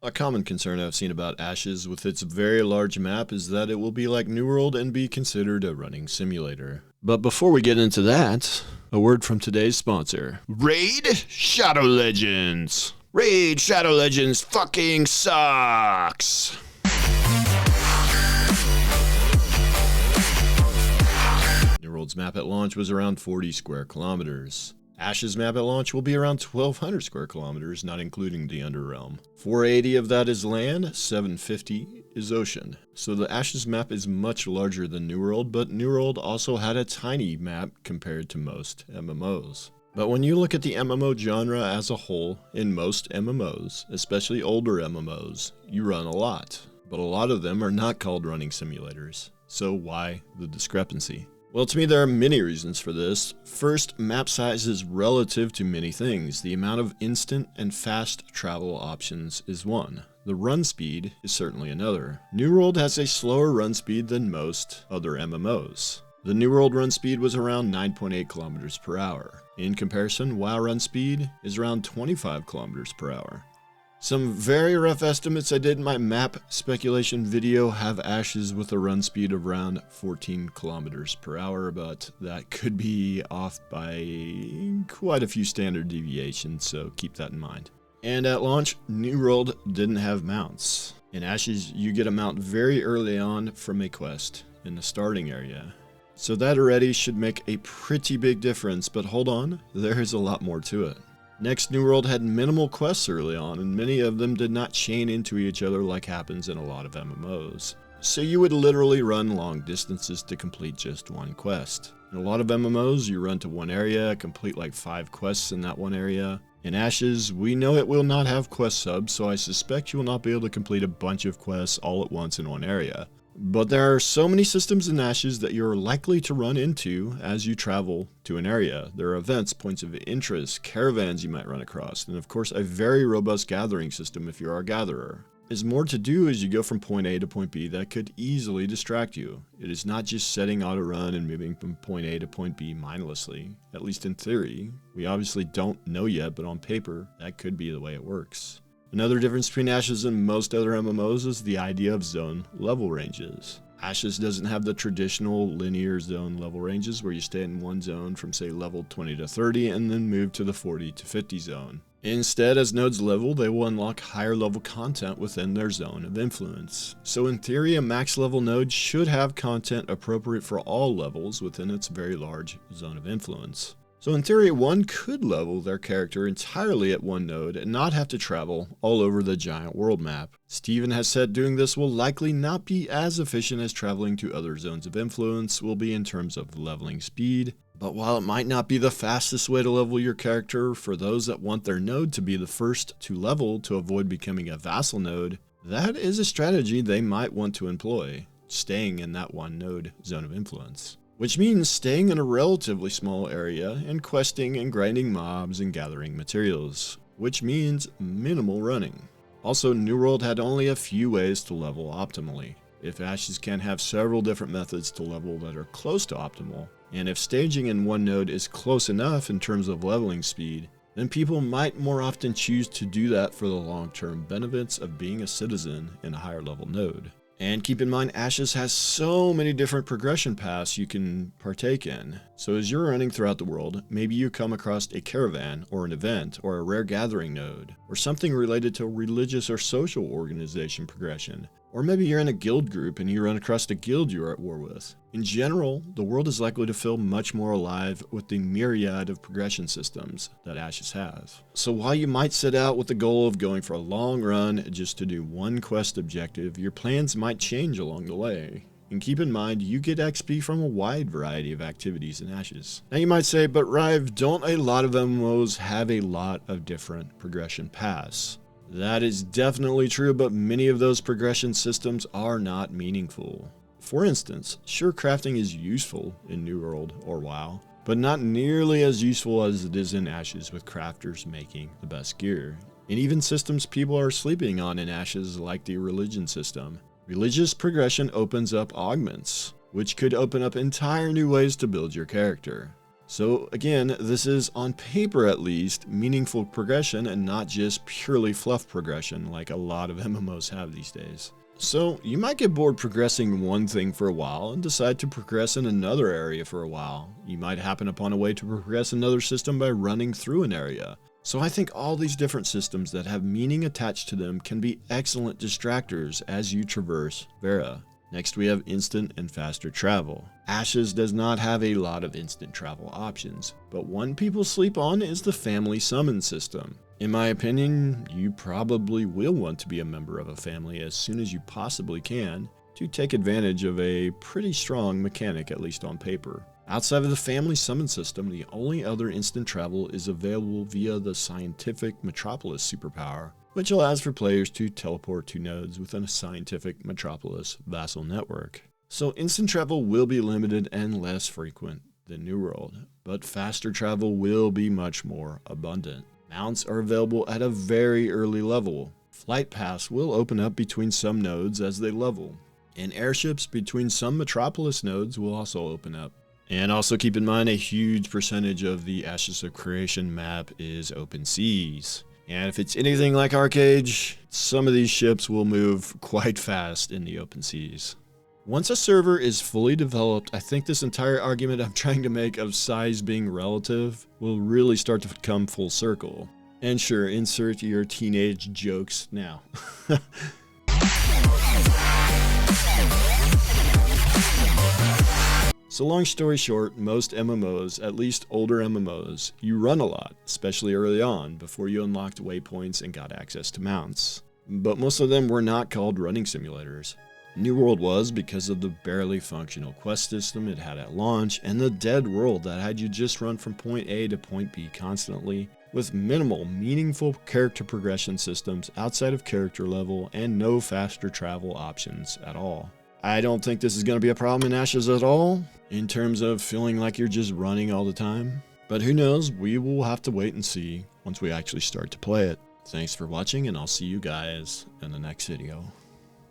A common concern I've seen about Ashes with its very large map is that it will be like New World and be considered a running simulator. But before we get into that, a word from today's sponsor, Raid Shadow Legends. Raid Shadow Legends fucking sucks. New World's map at launch was around 40 square kilometers. Ashes map at launch will be around 1,200 square kilometers, not including the Underrealm. 480 of that is land, 750 is ocean. So the Ashes map is much larger than New World, but New World also had a tiny map compared to most MMOs. But when you look at the MMO genre as a whole, in most MMOs, especially older MMOs, you run a lot. But a lot of them are not called running simulators. So why the discrepancy? Well, to me, there are many reasons for this. First, map size is relative to many things. The amount of instant and fast travel options is one. The run speed is certainly another. New World has a slower run speed than most other MMOs. The New World run speed was around 9.8 kilometers per hour. In comparison, WoW run speed is around 25 kilometers per hour. Some very rough estimates I did in my map speculation video have Ashes with a run speed of around 14 kilometers per hour, but that could be off by quite a few standard deviations, so keep that in mind. And at launch, New World didn't have mounts. In Ashes, you get a mount very early on from a quest in the starting area. So that already should make a pretty big difference, but hold on, there's a lot more to it. Next, New World had minimal quests early on, and many of them did not chain into each other like happens in a lot of MMOs. So you would literally run long distances to complete just one quest. In a lot of MMOs, you run to one area, complete like 5 quests in that one area. In Ashes, we know it will not have quest subs, so I suspect you will not be able to complete a bunch of quests all at once in one area. But there are so many systems in Ashes that you're likely to run into as you travel to an area. There are events, points of interest, caravans you might run across, and of course a very robust gathering system if you are a gatherer. There's more to do as you go from point A to point B that could easily distract you. It is not just setting auto run and moving from point A to point B mindlessly, at least in theory. We obviously don't know yet, but on paper, that could be the way it works. Another difference between Ashes and most other MMOs is the idea of zone level ranges. Ashes doesn't have the traditional linear zone level ranges where you stay in one zone from say level 20 to 30 and then move to the 40 to 50 zone. Instead, as nodes level, they will unlock higher level content within their zone of influence. So in theory, a max level node should have content appropriate for all levels within its very large zone of influence. So in theory, one could level their character entirely at one node and not have to travel all over the giant world map. Steven has said doing this will likely not be as efficient as traveling to other zones of influence will be in terms of leveling speed. But while it might not be the fastest way to level your character for those that want their node to be the first to level to avoid becoming a vassal node, that is a strategy they might want to employ, staying in that one node zone of influence. Which means staying in a relatively small area and questing and grinding mobs and gathering materials, which means minimal running. Also, New World had only a few ways to level optimally. If Ashes can have several different methods to level that are close to optimal, and if staging in one node is close enough in terms of leveling speed, then people might more often choose to do that for the long-term benefits of being a citizen in a higher level node. And keep in mind, Ashes has so many different progression paths you can partake in. So as you're running throughout the world, maybe you come across a caravan or an event or a rare gathering node, or something related to religious or social organization progression. Or maybe you're in a guild group and you run across a guild you're at war with. In general, the world is likely to feel much more alive with the myriad of progression systems that Ashes have. So while you might set out with the goal of going for a long run just to do one quest objective, your plans might change along the way. And keep in mind, you get XP from a wide variety of activities in Ashes. Now you might say, but Rive, don't a lot of MMOs have a lot of different progression paths? That is definitely true, but many of those progression systems are not meaningful. For instance, sure, crafting is useful in New World or WoW, but not nearly as useful as it is in Ashes with crafters making the best gear. And even systems people are sleeping on in Ashes like the religion system. Religious progression opens up augments, which could open up entire new ways to build your character. So again, this is, on paper at least, meaningful progression and not just purely fluff progression like a lot of MMOs have these days. So you might get bored progressing one thing for a while and decide to progress in another area for a while. You might happen upon a way to progress another system by running through an area. So I think all these different systems that have meaning attached to them can be excellent distractors as you traverse Verra. Next we have instant and faster travel. Ashes does not have a lot of instant travel options, but one people sleep on is the family summon system. In my opinion, you probably will want to be a member of a family as soon as you possibly can to take advantage of a pretty strong mechanic, at least on paper. Outside of the family summon system, the only other instant travel is available via the scientific Metropolis superpower, which allows for players to teleport to nodes within a scientific Metropolis vassal network. So instant travel will be limited and less frequent than New World, but faster travel will be much more abundant. Mounts are available at a very early level. Flight paths will open up between some nodes as they level, and airships between some Metropolis nodes will also open up. And also keep in mind, a huge percentage of the Ashes of Creation map is open seas. And if it's anything like Arcade, some of these ships will move quite fast in the open seas. Once a server is fully developed, I think this entire argument I'm trying to make of size being relative will really start to come full circle. And sure, insert your teenage jokes now. So long story short, most MMOs, at least older MMOs, you run a lot, especially early on, before you unlocked waypoints and got access to mounts. But most of them were not called running simulators. New World was because of the barely functional quest system it had at launch, and the dead world that had you just run from point A to point B constantly, with minimal, meaningful character progression systems outside of character level and no faster travel options at all. I don't think this is going to be a problem in Ashes at all, in terms of feeling like you're just running all the time. But who knows, we will have to wait and see once we actually start to play it. Thanks for watching, and I'll see you guys in the next video.